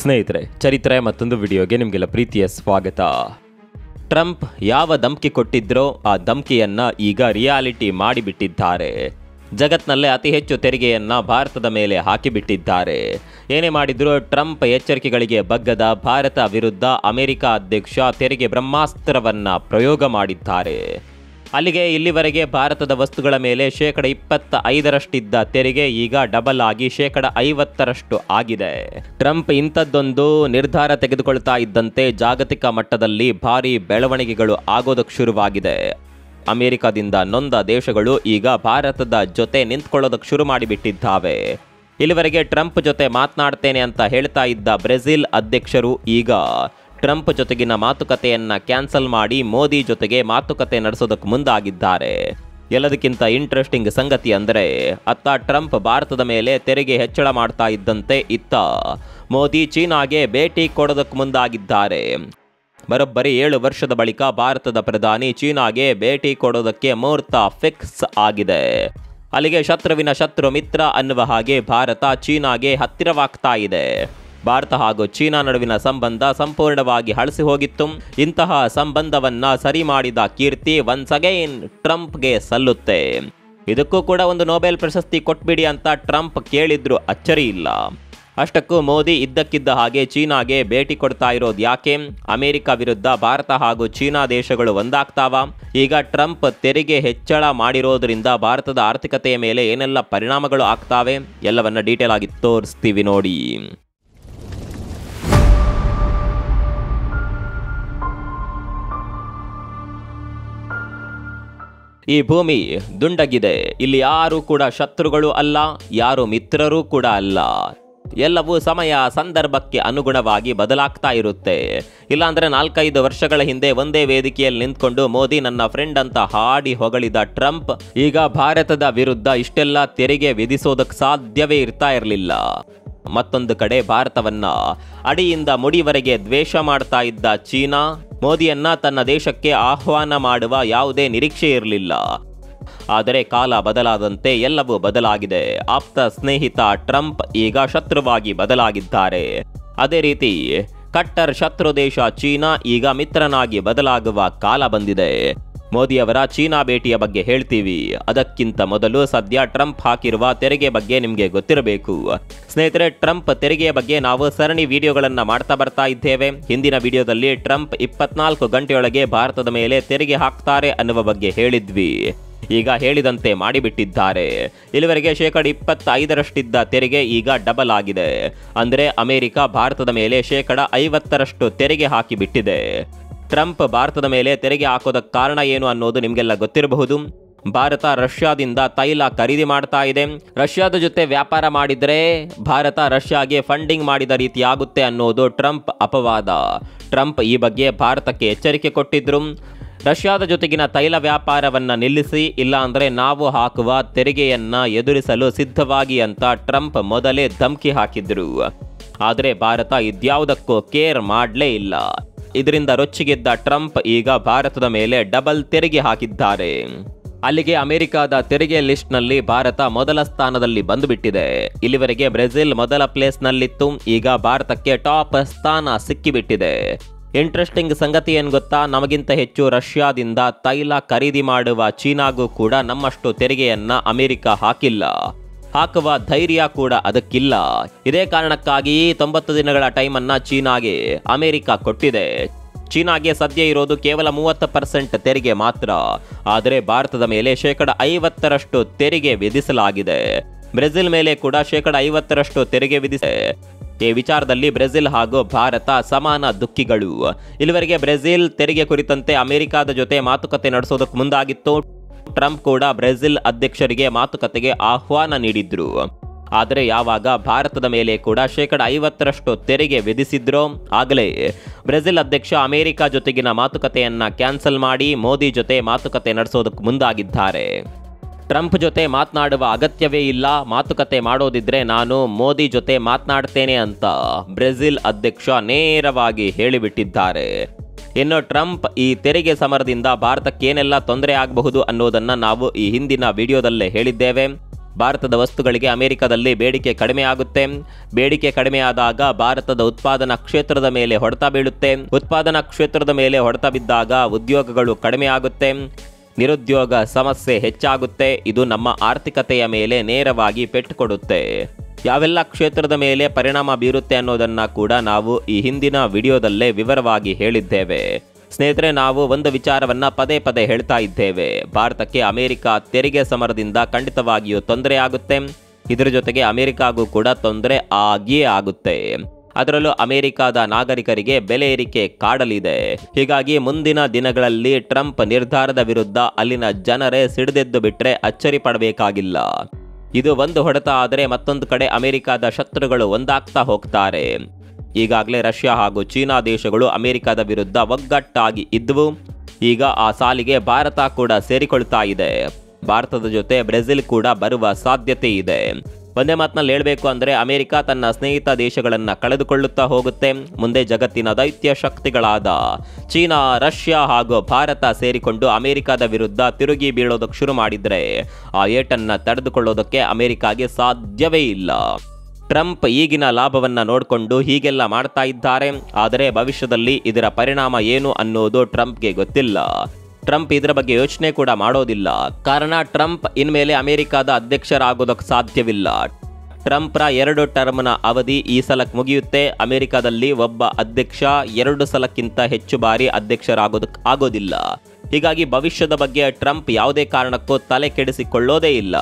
ಸ್ನೇಹಿತರೆ, ಚರಿತ್ರೆ ಮತ್ತೊಂದು ವಿಡಿಯೋಗೆ ನಿಮಗೆಲ್ಲ ಪ್ರೀತಿಯ ಸ್ವಾಗತ. ಟ್ರಂಪ್ ಯಾವ ಧಮ್ಕಿ ಕೊಟ್ಟಿದ್ರೋ ಆ ಧಮ್ಕಿಯನ್ನ ಈಗ ರಿಯಾಲಿಟಿ ಮಾಡಿಬಿಟ್ಟಿದ್ದಾರೆ. ಜಗತ್ನಲ್ಲೇ ಅತಿ ಹೆಚ್ಚು ತೆರಿಗೆಯನ್ನ ಭಾರತದ ಮೇಲೆ ಹಾಕಿಬಿಟ್ಟಿದ್ದಾರೆ. ಏನೇ ಮಾಡಿದ್ರೂ ಟ್ರಂಪ್ ಎಚ್ಚರಿಕೆಗಳಿಗೆ ಬಗ್ಗದ ಭಾರತ ವಿರುದ್ಧ ಅಮೆರಿಕ ಅಧ್ಯಕ್ಷ ತೆರಿಗೆ ಬ್ರಹ್ಮಾಸ್ತ್ರವನ್ನ ಪ್ರಯೋಗ ಮಾಡಿದ್ದಾರೆ. ಅಲ್ಲಿಗೆ ಇಲ್ಲಿವರೆಗೆ ಭಾರತದ ವಸ್ತುಗಳ ಮೇಲೆ 25% ತೆರಿಗೆ ಈಗ ಡಬಲ್ ಆಗಿ 50% ಆಗಿದೆ. ಟ್ರಂಪ್ ಇಂಥದ್ದೊಂದು ನಿರ್ಧಾರ ತೆಗೆದುಕೊಳ್ತಾ ಇದ್ದಂತೆ ಜಾಗತಿಕ ಮಟ್ಟದಲ್ಲಿ ಭಾರಿ ಬೆಳವಣಿಗೆಗಳು ಆಗೋದಕ್ಕೆ ಶುರುವಾಗಿದೆ. ಅಮೆರಿಕದಿಂದ ನೊಂದ ದೇಶಗಳು ಈಗ ಭಾರತದ ಜೊತೆ ನಿಂತ್ಕೊಳ್ಳೋದಕ್ಕೆ ಶುರು ಮಾಡಿಬಿಟ್ಟಿದ್ದಾವೆ. ಇಲ್ಲಿವರೆಗೆ ಟ್ರಂಪ್ ಜೊತೆ ಮಾತನಾಡ್ತೇನೆ ಅಂತ ಹೇಳ್ತಾ ಇದ್ದ ಬ್ರೆಜಿಲ್ ಅಧ್ಯಕ್ಷರು ಈಗ ಟ್ರಂಪ್ ಜೊತೆಗಿನ ಮಾತುಕತೆಯನ್ನ ಕ್ಯಾನ್ಸಲ್ ಮಾಡಿ ಮೋದಿ ಜೊತೆಗೆ ಮಾತುಕತೆ ನಡೆಸೋದಕ್ಕೆ ಮುಂದಾಗಿದ್ದಾರೆ. ಎಲ್ಲದಕ್ಕಿಂತ ಇಂಟ್ರೆಸ್ಟಿಂಗ್ ಸಂಗತಿ ಅಂದರೆ, ಅತ್ತ ಟ್ರಂಪ್ ಭಾರತದ ಮೇಲೆ ತೆರಿಗೆ ಹೆಚ್ಚಳ ಮಾಡ್ತಾ ಇದ್ದಂತೆ ಇತ್ತ ಮೋದಿ ಚೀನಾಗೆ ಭೇಟಿ ಕೊಡೋದಕ್ಕೆ ಮುಂದಾಗಿದ್ದಾರೆ. ಬರೋಬ್ಬರಿ 7 ವರ್ಷದ ಬಳಿಕ ಭಾರತದ ಪ್ರಧಾನಿ ಚೀನಾಗೆ ಭೇಟಿ ಕೊಡೋದಕ್ಕೆ ಮುಹೂರ್ತ ಫಿಕ್ಸ್ ಆಗಿದೆ. ಅಲ್ಲಿಗೆ ಶತ್ರುವಿನ ಶತ್ರು ಮಿತ್ರ ಅನ್ನುವ ಹಾಗೆ ಭಾರತ ಚೀನಾಗೆ ಹತ್ತಿರವಾಗ್ತಾ ಇದೆ. ಭಾರತ ಹಾಗೂ ಚೀನಾ ನಡುವಿನ ಸಂಬಂಧ ಸಂಪೂರ್ಣವಾಗಿ ಹಳಸಿ ಹೋಗಿತ್ತು. ಇಂತಹ ಸಂಬಂಧವನ್ನ ಸರಿ ಮಾಡಿದ ಕೀರ್ತಿ ಒನ್ಸ್ ಅಗೈನ್ ಟ್ರಂಪ್ಗೆ ಸಲ್ಲುತ್ತೆ. ಇದಕ್ಕೂ ಕೂಡ ಒಂದು ನೊಬೆಲ್ ಪ್ರಶಸ್ತಿ ಕೊಟ್ಬಿಡಿ ಅಂತ ಟ್ರಂಪ್ ಕೇಳಿದ್ರು ಅಚ್ಚರಿ ಇಲ್ಲ. ಅಷ್ಟಕ್ಕೂ ಮೋದಿ ಇದ್ದಕ್ಕಿದ್ದ ಹಾಗೆ ಚೀನಾಗೆ ಭೇಟಿ ಕೊಡ್ತಾ ಇರೋದು ಯಾಕೆ? ಅಮೆರಿಕ ವಿರುದ್ಧ ಭಾರತ ಹಾಗೂ ಚೀನಾ ದೇಶಗಳು ಒಂದಾಗ್ತಾವ? ಈಗ ಟ್ರಂಪ್ ತೆರಿಗೆ ಹೆಚ್ಚಳ ಮಾಡಿರೋದ್ರಿಂದ ಭಾರತದ ಆರ್ಥಿಕತೆಯ ಮೇಲೆ ಏನೆಲ್ಲ ಪರಿಣಾಮಗಳು ಆಗ್ತಾವೆ ಎಲ್ಲವನ್ನ ಡೀಟೇಲ್ ಆಗಿ ತೋರಿಸ್ತೀವಿ ನೋಡಿ. ಈ ಭೂಮಿ ದುಂಡಗಿದೆ. ಇಲ್ಲಿ ಯಾರು ಕೂಡ ಶತ್ರುಗಳು ಅಲ್ಲ, ಯಾರು ಮಿತ್ರರೂ ಕೂಡ ಅಲ್ಲ. ಎಲ್ಲವೂ ಸಮಯ ಸಂದರ್ಭಕ್ಕೆ ಅನುಗುಣವಾಗಿ ಬದಲಾಗ್ತಾ ಇರುತ್ತೆ. ಇಲ್ಲಾಂದ್ರೆ 4-5 ವರ್ಷಗಳ ಹಿಂದೆ ಒಂದೇ ವೇದಿಕೆಯಲ್ಲಿ ನಿಂತ್ಕೊಂಡು ಮೋದಿ ನನ್ನ ಫ್ರೆಂಡ್ ಅಂತ ಹಾಡಿ ಹೊಗಳಿದ ಟ್ರಂಪ್ ಈಗ ಭಾರತದ ವಿರುದ್ಧ ಇಷ್ಟೆಲ್ಲ ತೆರಿಗೆ ವಿಧಿಸೋದಕ್ಕೆ ಸಾಧ್ಯವೇ ಇರ್ತಾ ಇರಲಿಲ್ಲ. ಮತ್ತೊಂದು ಕಡೆ ಭಾರತವನ್ನ ಅಡಿಯಿಂದ ಮುಡಿವರೆಗೆ ದ್ವೇಷ ಮಾಡ್ತಾ ಇದ್ದ ಚೀನಾ ಮೋದಿಯನ್ನ ತನ್ನ ದೇಶಕ್ಕೆ ಆಹ್ವಾನ ಮಾಡುವ ಯಾವುದೇ ನಿರೀಕ್ಷೆ ಇರಲಿಲ್ಲ. ಆದರೆ ಕಾಲ ಬದಲಾದಂತೆ ಎಲ್ಲವೂ ಬದಲಾಗಿದೆ. ಆಪ್ತ ಸ್ನೇಹಿತ ಟ್ರಂಪ್ ಈಗ ಶತ್ರುವಾಗಿ ಬದಲಾಗಿದ್ದಾರೆ. ಅದೇ ರೀತಿ ಕಟ್ಟರ್ ಶತ್ರು ದೇಶ ಚೀನಾ ಈಗ ಮಿತ್ರನಾಗಿ ಬದಲಾಗುವ ಕಾಲ ಬಂದಿದೆ. ಮೋದಿಯವರ ಚೀನಾ ಭೇಟಿಯ ಬಗ್ಗೆ ಹೇಳ್ತೀವಿ. ಅದಕ್ಕಿಂತ ಮೊದಲು ಸದ್ಯ ಟ್ರಂಪ್ ಹಾಕಿರುವ ತೆರಿಗೆ ಬಗ್ಗೆ ನಿಮಗೆ ಗೊತ್ತಿರಬೇಕು. ಸ್ನೇಹಿತರೆ, ಟ್ರಂಪ್ ತೆರಿಗೆಯ ಬಗ್ಗೆ ನಾವು ಸರಣಿ ವಿಡಿಯೋಗಳನ್ನು ಮಾಡ್ತಾ ಬರ್ತಾ ಇದ್ದೇವೆ. ಹಿಂದಿನ ವಿಡಿಯೋದಲ್ಲಿ ಟ್ರಂಪ್ 24 ಗಂಟೆಯೊಳಗೆ ಭಾರತದ ಮೇಲೆ ತೆರಿಗೆ ಹಾಕ್ತಾರೆ ಅನ್ನುವ ಬಗ್ಗೆ ಹೇಳಿದ್ವಿ. ಈಗ ಹೇಳಿದಂತೆ ಮಾಡಿಬಿಟ್ಟಿದ್ದಾರೆ. ಇಲ್ಲಿವರೆಗೆ 25% ತೆರಿಗೆ ಈಗ ಡಬಲ್ ಆಗಿದೆ. ಅಂದರೆ ಅಮೆರಿಕ ಭಾರತದ ಮೇಲೆ 50% ತೆರಿಗೆ ಹಾಕಿಬಿಟ್ಟಿದೆ. ಟ್ರಂಪ್ ಭಾರತದ ಮೇಲೆ ತೆರಿಗೆ ಹಾಕೋದಕ್ಕೆ ಕಾರಣ ಏನು ಅನ್ನೋದು ನಿಮಗೆಲ್ಲ ಗೊತ್ತಿರಬಹುದು. ಭಾರತ ರಷ್ಯಾದಿಂದ ತೈಲ ಖರೀದಿ ಮಾಡ್ತಾ ಇದೆ. ರಷ್ಯಾದ ಜೊತೆ ವ್ಯಾಪಾರ ಮಾಡಿದರೆ ಭಾರತ ರಷ್ಯಾಗೆ ಫಂಡಿಂಗ್ ಮಾಡಿದ ರೀತಿ ಆಗುತ್ತೆ ಅನ್ನೋದು ಟ್ರಂಪ್ ಅಪವಾದ. ಟ್ರಂಪ್ ಈ ಬಗ್ಗೆ ಭಾರತಕ್ಕೆ ಎಚ್ಚರಿಕೆ ಕೊಟ್ಟಿದ್ರು. ರಷ್ಯಾದ ಜೊತೆಗಿನ ತೈಲ ವ್ಯಾಪಾರವನ್ನ ನಿಲ್ಲಿಸಿ, ಇಲ್ಲ ಅಂದ್ರೆ ನಾವು ಹಾಕುವ ತೆರಿಗೆಯನ್ನ ಎದುರಿಸಲು ಸಿದ್ಧವಾಗಿ ಅಂತ ಟ್ರಂಪ್ ಮೊದಲೇ ಧಮ್ಕಿ ಹಾಕಿದ್ರು. ಆದರೆ ಭಾರತ ಇದ್ಯಾವುದಕ್ಕೂ ಕೇರ್ ಮಾಡಲೇ ಇಲ್ಲ. ಇದರಿಂದ ರೊಚ್ಚಿಗೆದ್ದ ಟ್ರಂಪ್ ಈಗ ಭಾರತದ ಮೇಲೆ ಡಬಲ್ ತೆರಿಗೆ ಹಾಕಿದ್ದಾರೆ. ಅಲ್ಲಿಗೆ ಅಮೆರಿಕದ ತೆರಿಗೆ ಲಿಸ್ಟ್ನಲ್ಲಿ ಭಾರತ ಮೊದಲ ಸ್ಥಾನದಲ್ಲಿ ಬಂದುಬಿಟ್ಟಿದೆ. ಇಲ್ಲಿವರೆಗೆ ಬ್ರೆಜಿಲ್ ಮೊದಲ ಪ್ಲೇಸ್ನಲ್ಲಿತ್ತು. ಈಗ ಭಾರತಕ್ಕೆ ಟಾಪ್ ಸ್ಥಾನ ಸಿಕ್ಕಿಬಿಟ್ಟಿದೆ. ಇಂಟ್ರೆಸ್ಟಿಂಗ್ ಸಂಗತಿ ಏನು ಗೊತ್ತಾ? ನಮಗಿಂತ ಹೆಚ್ಚು ರಷ್ಯಾದಿಂದ ತೈಲ ಖರೀದಿ ಮಾಡುವ ಚೀನಾಗೂ ಕೂಡ ನಮ್ಮಷ್ಟು ತೆರಿಗೆಯನ್ನ ಅಮೆರಿಕ ಹಾಕಿಲ್ಲ. ಹಾಕುವ ಧೈರ್ಯ ಕೂಡ ಅದಕ್ಕಿಲ್ಲ. ಇದೇ ಕಾರಣಕ್ಕಾಗಿ 90 ದಿನಗಳ ಟೈಮನ್ನ ಚೀನಾಗೆ ಅಮೆರಿಕ ಕೊಟ್ಟಿದೆ. ಚೀನಾಗೆ ಸದ್ಯ ಇರೋದು ಕೇವಲ 30% ತೆರಿಗೆ ಮಾತ್ರ. ಆದರೆ ಭಾರತದ ಮೇಲೆ 50% ತೆರಿಗೆ ವಿಧಿಸಲಾಗಿದೆ. ಬ್ರೆಜಿಲ್ ಮೇಲೆ ಕೂಡ 50% ತೆರಿಗೆ ವಿಧಿಸಿದೆ. ಈ ವಿಚಾರದಲ್ಲಿ ಬ್ರೆಜಿಲ್ ಹಾಗೂ ಭಾರತ ಸಮಾನ ದುಃಖಿಗಳು. ಇಲ್ಲಿವರೆಗೆ ಬ್ರೆಜಿಲ್ ತೆರಿಗೆ ಕುರಿತಂತೆ ಅಮೆರಿಕದ ಜೊತೆ ಮಾತುಕತೆ ನಡೆಸೋದಕ್ಕೆ ಮುಂದಾಗಿತ್ತು. ಟ್ರಂಪ್ ಕೂಡ ಬ್ರೆಜಿಲ್ ಅಧ್ಯಕ್ಷರಿಗೆ ಮಾತುಕತೆಗೆ ಆಹ್ವಾನ ನೀಡಿದ್ರು. ಆದರೆ ಯಾವಾಗ ಭಾರತದ ಮೇಲೆ ಕೂಡ 50% ತೆರಿಗೆ ವಿಧಿಸಿದ್ರೋ ಆಗಲೇ ಬ್ರೆಜಿಲ್ ಅಧ್ಯಕ್ಷ ಅಮೆರಿಕ ಜೊತೆಗಿನ ಮಾತುಕತೆಯನ್ನ ಕ್ಯಾನ್ಸಲ್ ಮಾಡಿ ಮೋದಿ ಜೊತೆ ಮಾತುಕತೆ ನಡೆಸೋದಕ್ಕೆ ಮುಂದಾಗಿದ್ದಾರೆ. ಟ್ರಂಪ್ ಜೊತೆ ಮಾತನಾಡುವ ಅಗತ್ಯವೇ ಇಲ್ಲ, ಮಾತುಕತೆ ಮಾಡೋದಿದ್ರೆ ನಾನು ಮೋದಿ ಜೊತೆ ಮಾತನಾಡ್ತೇನೆ ಅಂತ ಬ್ರೆಜಿಲ್ ಅಧ್ಯಕ್ಷ ನೇರವಾಗಿ ಹೇಳಿಬಿಟ್ಟಿದ್ದಾರೆ. ಇನ್ನು ಟ್ರಂಪ್ ಈ ತೆರಿಗೆ ಸಮರದಿಂದ ಭಾರತಕ್ಕೆ ಏನೆಲ್ಲ ತೊಂದರೆ ಆಗಬಹುದು ಅನ್ನೋದನ್ನ ನಾವು ಈ ಹಿಂದಿನ ವಿಡಿಯೋದಲ್ಲೇ ಹೇಳಿದ್ದೇವೆ. ಭಾರತದ ವಸ್ತುಗಳಿಗೆ ಅಮೆರಿಕದಲ್ಲಿ ಬೇಡಿಕೆ ಕಡಿಮೆ ಆಗುತ್ತೆ. ಬೇಡಿಕೆ ಕಡಿಮೆ ಆದಾಗ ಭಾರತದ ಉತ್ಪಾದನಾ ಕ್ಷೇತ್ರದ ಮೇಲೆ ಹೊಡೆತ ಬೀಳುತ್ತೆ. ಉತ್ಪಾದನಾ ಕ್ಷೇತ್ರದ ಮೇಲೆ ಹೊಡೆತ ಬಿದ್ದಾಗ ಉದ್ಯೋಗಗಳು ಕಡಿಮೆ ಆಗುತ್ತೆ. ನಿರುದ್ಯೋಗ ಸಮಸ್ಯೆ ಹೆಚ್ಚಾಗುತ್ತೆ. ಇದು ನಮ್ಮ ಆರ್ಥಿಕತೆಯ ಮೇಲೆ ನೇರವಾಗಿ ಪೆಟ್ಟು ಕೊಡುತ್ತೆ. ಯಾವೆಲ್ಲ ಕ್ಷೇತ್ರದ ಮೇಲೆ ಪರಿಣಾಮ ಬೀರುತ್ತೆ ಅನ್ನೋದನ್ನ ಕೂಡ ನಾವು ಈ ಹಿಂದಿನ ವಿಡಿಯೋದಲ್ಲೇ ವಿವರವಾಗಿ ಹೇಳಿದ್ದೇವೆ. ಸ್ನೇಹಿತರೆ, ನಾವು ಒಂದು ವಿಚಾರವನ್ನ ಪದೇ ಪದೇ ಹೇಳ್ತಾ ಇದ್ದೇವೆ. ಭಾರತಕ್ಕೆ ಅಮೆರಿಕ ತೆರಿಗೆ ಸಮರದಿಂದ ಖಂಡಿತವಾಗಿಯೂ ತೊಂದರೆ ಆಗುತ್ತೆ. ಇದರ ಜೊತೆಗೆ ಅಮೆರಿಕಾಗೂ ಕೂಡ ತೊಂದರೆ ಆಗಿಯೇ ಆಗುತ್ತೆ. ಅದರಲ್ಲೂ ಅಮೆರಿಕದ ನಾಗರಿಕರಿಗೆ ಬೆಲೆ ಏರಿಕೆ ಕಾಡಲಿದೆ. ಹೀಗಾಗಿ ಮುಂದಿನ ದಿನಗಳಲ್ಲಿ ಟ್ರಂಪ್ ನಿರ್ಧಾರದ ವಿರುದ್ಧ ಅಲ್ಲಿನ ಜನರೇ ಸಿಡಿದೆದ್ದು ಬಿಟ್ರೆ ಅಚ್ಚರಿ ಪಡಬೇಕಾಗಿಲ್ಲ. ಇದು ಒಂದು ಹೊಡೆತ ಆದರೆ ಮತ್ತೊಂದು ಕಡೆ ಅಮೆರಿಕದ ಶತ್ರುಗಳು ಒಂದಾಗ್ತಾ ಹೋಗ್ತಾರೆ. ಈಗಾಗಲೇ ರಷ್ಯಾ ಹಾಗೂ ಚೀನಾ ದೇಶಗಳು ಅಮೆರಿಕದ ವಿರುದ್ಧ ಒಗ್ಗಟ್ಟಾಗಿ ಇದ್ವು. ಈಗ ಆ ಸಾಲಿಗೆ ಭಾರತ ಕೂಡ ಸೇರಿಕೊಳ್ತಾ ಇದೆ. ಭಾರತದ ಜೊತೆ ಬ್ರೆಜಿಲ್ ಕೂಡ ಬರುವ ಸಾಧ್ಯತೆ ಇದೆ. ಒಂದೇ ಮಾತಿನಲ್ಲಿ ಹೇಳಬೇಕು ಅಂದರೆ ಅಮೆರಿಕ ತನ್ನ ಸ್ನೇಹಿತ ದೇಶಗಳನ್ನು ಕಳೆದುಕೊಳ್ಳುತ್ತಾ ಹೋಗುತ್ತೆ. ಮುಂದೆ ಜಗತ್ತಿನ ದೈತ್ಯ ಶಕ್ತಿಗಳಾದ ಚೀನಾ, ರಷ್ಯಾ ಹಾಗೂ ಭಾರತ ಸೇರಿಕೊಂಡು ಅಮೆರಿಕದ ವಿರುದ್ಧ ತಿರುಗಿ ಬೀಳೋದಕ್ಕೆ ಶುರು ಮಾಡಿದರೆ ಆ ಏಟನ್ನು ತಡೆದುಕೊಳ್ಳೋದಕ್ಕೆ ಅಮೆರಿಕಾಗೆ ಸಾಧ್ಯವೇ ಇಲ್ಲ. ಟ್ರಂಪ್ ಈಗಿನ ಲಾಭವನ್ನು ನೋಡಿಕೊಂಡು ಹೀಗೆಲ್ಲ ಮಾಡ್ತಾ ಇದ್ದಾರೆ. ಆದರೆ ಭವಿಷ್ಯದಲ್ಲಿ ಇದರ ಪರಿಣಾಮ ಏನು ಅನ್ನೋದು ಟ್ರಂಪ್ಗೆ ಗೊತ್ತಿಲ್ಲ. ಟ್ರಂಪ್ ಇದರ ಬಗ್ಗೆ ಯೋಚನೆ ಕೂಡ ಮಾಡೋದಿಲ್ಲ. ಕಾರಣ ಟ್ರಂಪ್ ಇನ್ಮೇಲೆ ಅಮೆರಿಕದ ಅಧ್ಯಕ್ಷರಾಗೋದಕ್ಕೆ ಸಾಧ್ಯವಿಲ್ಲ. ಟ್ರಂಪ್ರ 2 ಟರ್ಮ್ನ ಅವಧಿ ಈ ಸಲಕ್ಕೆ ಮುಗಿಯುತ್ತೆ. ಅಮೆರಿಕದಲ್ಲಿ ಒಬ್ಬ ಅಧ್ಯಕ್ಷ 2 ಸಲಕ್ಕಿಂತ ಹೆಚ್ಚು ಬಾರಿ ಅಧ್ಯಕ್ಷರಾಗೋದಕ್ಕೆ ಆಗೋದಿಲ್ಲ. ಹೀಗಾಗಿ ಭವಿಷ್ಯದ ಬಗ್ಗೆ ಟ್ರಂಪ್ ಯಾವುದೇ ಕಾರಣಕ್ಕೂ ತಲೆ ಕೆಡಿಸಿಕೊಳ್ಳೋದೇ ಇಲ್ಲ.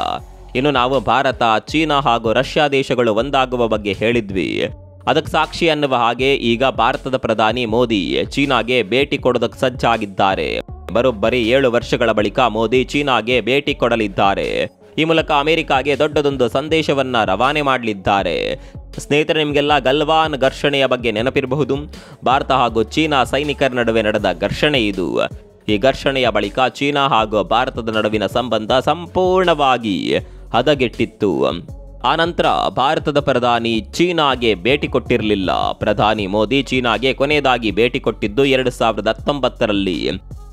ಇನ್ನು ನಾವು ಭಾರತ, ಚೀನಾ ಹಾಗೂ ರಷ್ಯಾ ದೇಶಗಳು ಒಂದಾಗುವ ಬಗ್ಗೆ ಹೇಳಿದ್ವಿ. ಅದಕ್ಕೆ ಸಾಕ್ಷಿ ಅನ್ನುವ ಹಾಗೆ ಈಗ ಭಾರತದ ಪ್ರಧಾನಿ ಮೋದಿ ಚೀನಾಗೆ ಭೇಟಿ ಕೊಡೋದಕ್ಕೆ ಸಜ್ಜಾಗಿದ್ದಾರೆ. ಬರೋಬ್ಬರಿ 7 ವರ್ಷಗಳ ಬಳಿಕ ಮೋದಿ ಚೀನಾಗೆ ಭೇಟಿ ಕೊಡಲಿದ್ದಾರೆ. ಈ ಮೂಲಕ ಅಮೆರಿಕಾಗೆ ದೊಡ್ಡದೊಂದು ಸಂದೇಶವನ್ನ ರವಾನೆ ಮಾಡಲಿದ್ದಾರೆ. ಸ್ನೇಹಿತರೆ, ನಿಮಗೆಲ್ಲ ಗಲ್ವಾನ್ ಘರ್ಷಣೆಯ ಬಗ್ಗೆ ನೆನಪಿರಬಹುದು. ಭಾರತ ಹಾಗೂ ಚೀನಾ ಸೈನಿಕರ ನಡುವೆ ನಡೆದ ಘರ್ಷಣೆ ಇದು. ಈ ಘರ್ಷಣೆಯ ಬಳಿಕ ಚೀನಾ ಹಾಗೂ ಭಾರತದ ನಡುವಿನ ಸಂಬಂಧ ಸಂಪೂರ್ಣವಾಗಿ ಹದಗೆಟ್ಟಿತ್ತು. ಆನಂತರ ಭಾರತದ ಪ್ರಧಾನಿ ಚೀನಾಗೆ ಭೇಟಿ ಕೊಟ್ಟಿರಲಿಲ್ಲ. ಪ್ರಧಾನಿ ಮೋದಿ ಚೀನಾಗೆ ಕೊನೆಯದಾಗಿ ಭೇಟಿ ಕೊಟ್ಟಿದ್ದು 2019ರಲ್ಲಿ.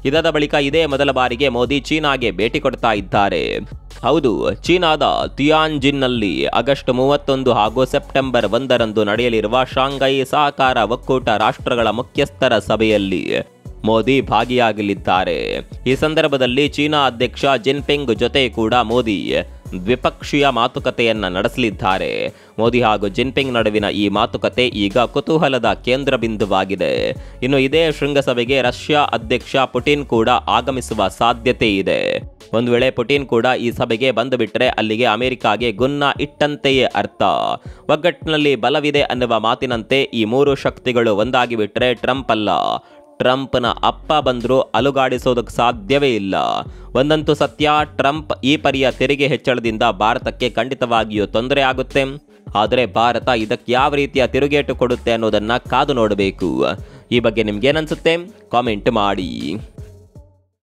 ಇದಾದ ಬಳಿಕ ಇದೇ ಮೊದಲ ಬಾರಿಗೆ ಮೋದಿ ಚೀನಾಗೆ ಭೇಟಿ ಕೊಡ್ತಾ ಇದ್ದಾರೆ. ಹೌದು, ಚೀನಾದ ತಿಯಾನ್ಜಿನ್ನಲ್ಲಿ ಆಗಸ್ಟ್ 31 ಹಾಗೂ ಸೆಪ್ಟೆಂಬರ್ 1ರಂದು ನಡೆಯಲಿರುವ ಶಾಂಘೈ ಸಹಕಾರ ಒಕ್ಕೂಟ ರಾಷ್ಟ್ರಗಳ ಮುಖ್ಯಸ್ಥರ ಸಭೆಯಲ್ಲಿ ಮೋದಿ ಭಾಗಿಯಾಗಲಿದ್ದಾರೆ. ಈ ಸಂದರ್ಭದಲ್ಲಿ ಚೀನಾ ಅಧ್ಯಕ್ಷ ಜಿನ್ಪಿಂಗ್ ಜೊತೆ ಕೂಡ ಮೋದಿ ದ್ವಿಪಕ್ಷೀಯ ಮಾತುಕತೆಯನ್ನ ನಡೆಸಲಿದ್ದಾರೆ. ಮೋದಿ ಹಾಗೂ ಜಿನ್ಪಿಂಗ್ ನಡುವಿನ ಈ ಮಾತುಕತೆ ಈಗ ಕುತೂಹಲದ ಕೇಂದ್ರ ಬಿಂದುವಾಗಿದೆ. ಇನ್ನು ಇದೇ ಶೃಂಗಸಭೆಗೆ ರಷ್ಯಾ ಅಧ್ಯಕ್ಷ ಪುಟಿನ್ ಕೂಡ ಆಗಮಿಸುವ ಸಾಧ್ಯತೆ ಇದೆ. ಒಂದು ವೇಳೆ ಪುಟಿನ್ ಕೂಡ ಈ ಸಭೆಗೆ ಬಂದು ಬಿಟ್ರೆ ಅಲ್ಲಿಗೆ ಅಮೆರಿಕಾಗೆ ಗುನ್ನ ಇಟ್ಟಂತೆಯೇ ಅರ್ಥ. ಒಗ್ಗಟ್ಟಿನಲ್ಲಿ ಬಲವಿದೆ ಅನ್ನುವ ಮಾತಿನಂತೆ ಈ 3 ಶಕ್ತಿಗಳು ಒಂದಾಗಿ ಬಿಟ್ರೆ ಟ್ರಂಪ್ ಅಲ್ಲ, ಟ್ರಂಪ್ನ ಅಪ್ಪ ಬಂದರೂ ಅಲುಗಾಡಿಸೋದಕ್ಕೆ ಸಾಧ್ಯವೇ ಇಲ್ಲ. ಒಂದಂತೂ ಸತ್ಯ, ಟ್ರಂಪ್ ಈ ಪರಿಯ ತೆರಿಗೆ ಹೆಚ್ಚಳದಿಂದ ಭಾರತಕ್ಕೆ ಖಂಡಿತವಾಗಿಯೂ ತೊಂದರೆ ಆಗುತ್ತೆ. ಆದರೆ ಭಾರತ ಇದಕ್ಕೆ ಯಾವ ರೀತಿಯ ತಿರುಗೇಟು ಕೊಡುತ್ತೆ ಅನ್ನೋದನ್ನ ಕಾದು ನೋಡಬೇಕು. ಈ ಬಗ್ಗೆ ನಿಮ್ಗೇನನ್ಸುತ್ತೆ? ಕಾಮೆಂಟ್ ಮಾಡಿ.